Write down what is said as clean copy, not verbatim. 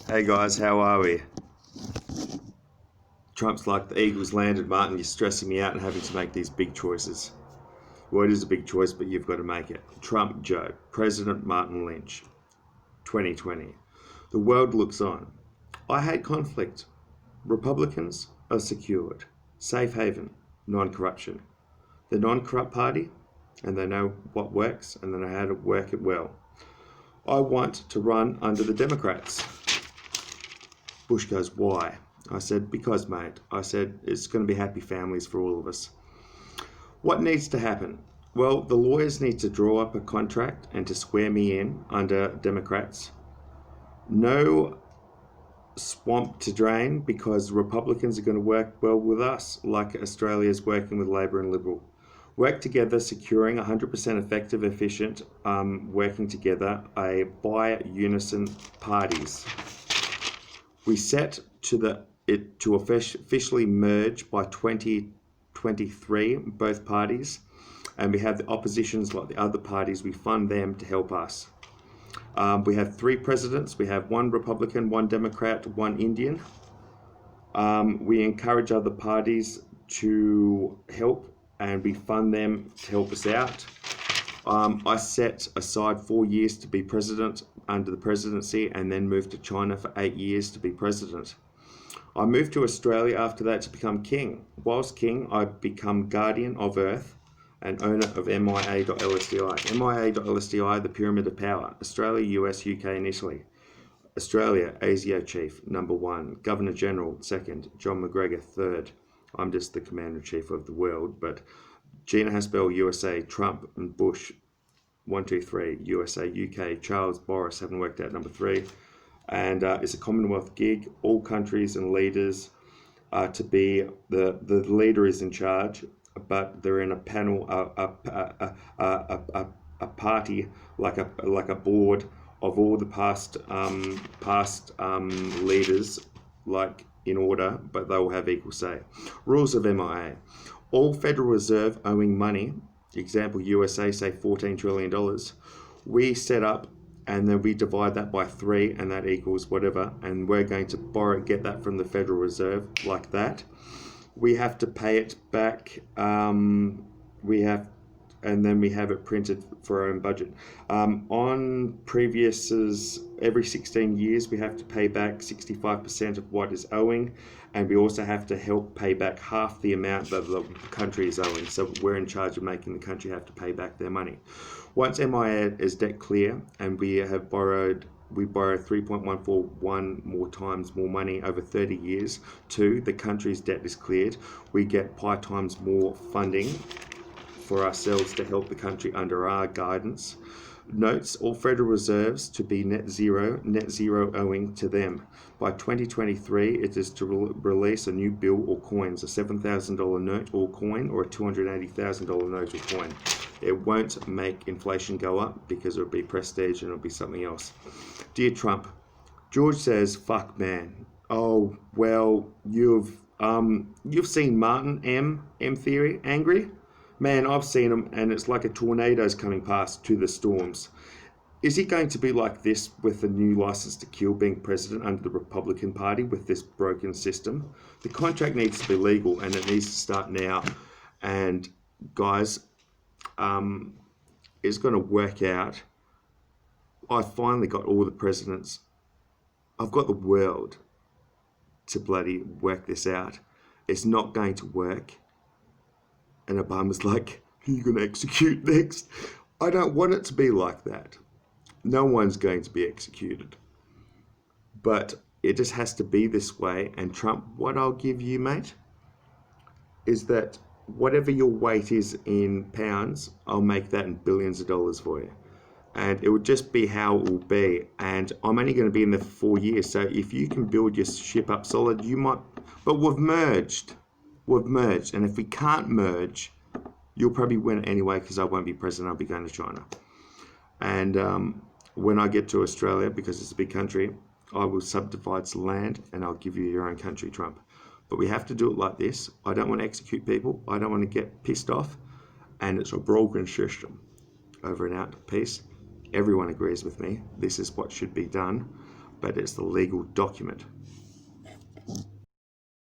Hey guys, how are we? Trump's like the Eagles landed, Martin. You're stressing me out and having to make these big choices. Well, it is a big choice, but you've got to make it. Trump, Joe. President Martin Lynch. 2020. The world looks on. I hate conflict. Republicans are secured. Safe haven. Non-corruption. The non-corrupt party, and they know what works and they know how to work it well. I want to run under the Democrats. Bush goes, why? I said, because, mate. I said, it's going to be happy families for all of us. What needs to happen? Well, the lawyers need to draw up a contract and to swear me in under Democrats. No swamp to drain because Republicans are going to work well with us, like Australia's working with Labor and Liberal. Work together, securing 100% effective, efficient, working together, a bi-unison parties. We set to officially merge by 2023, both parties, and we have the oppositions like the other parties. We fund them to help us. We have 3 presidents. We have 1 Republican, 1 Democrat, 1 Indian. We encourage other parties to help, and we fund them to help us out. I set aside 4 years to be president under the presidency and then moved to China for 8 years to be president. I moved to Australia after that to become king. Whilst king, I become guardian of Earth and owner of MIA.LSDI. MIA.LSDI, the pyramid of power. Australia, US, UK and Italy. Australia, ASIO chief, number 1. Governor General, 2nd. John McGregor, 3rd. I'm just the commander-in-chief of the world, but Gina Haspel, USA, Trump and Bush, 1, 2, 3, USA, UK, Charles, Boris, haven't worked out, number 3. And it's a Commonwealth gig. All countries and leaders are to be, the leader is in charge, but they're in a panel, a party, like a board of all the past leaders, like in order, but they will have equal say. Rules of MIA. All Federal Reserve owing money, example USA, say $14 trillion, we set up and then we divide that by 3 and that equals whatever, and we're going to get that from the Federal Reserve like that. We have to pay it back. And then we have it printed for our own budget. On previous, every 16 years, we have to pay back 65% of what is owing, and we also have to help pay back half the amount that the country is owing. So we're in charge of making the country have to pay back their money. Once MIA is debt clear, and we borrow 3.141 more times more money over 30 years, 2, the country's debt is cleared, we get pi times more funding for ourselves to help the country under our guidance. Notes all Federal Reserves to be net zero owing to them. By 2023, it is to release a new bill or coins, a $7,000 note or coin or a $280,000 note or coin. It won't make inflation go up because it'll be prestige and it'll be something else. Dear Trump, George says, fuck man. Oh, well, you've seen Martin M Theory angry? Man, I've seen him, and it's like a tornado's coming past to the storms. Is he going to be like this with the new license to kill being president under the Republican Party with this broken system? The contract needs to be legal, and it needs to start now. And guys, it's going to work out. I finally got all the presidents. I've got the world to bloody work this out. It's not going to work. And Obama's like, who are you going to execute next? I don't want it to be like that. No one's going to be executed. But it just has to be this way. And Trump, what I'll give you, mate, is that whatever your weight is in pounds, I'll make that in billions of dollars for you. And it will just be how it will be. And I'm only going to be in there for 4 years. So if you can build your ship up solid, you might. But we've merged. And if we can't merge, you'll probably win anyway because I won't be president. I'll be going to China. And when I get to Australia, because it's a big country, I will subdivide some land and I'll give you your own country, Trump. But we have to do it like this. I don't want to execute people. I don't want to get pissed off. And it's a broken system. Over and out. Peace. Everyone agrees with me. This is what should be done. but it's the legal document.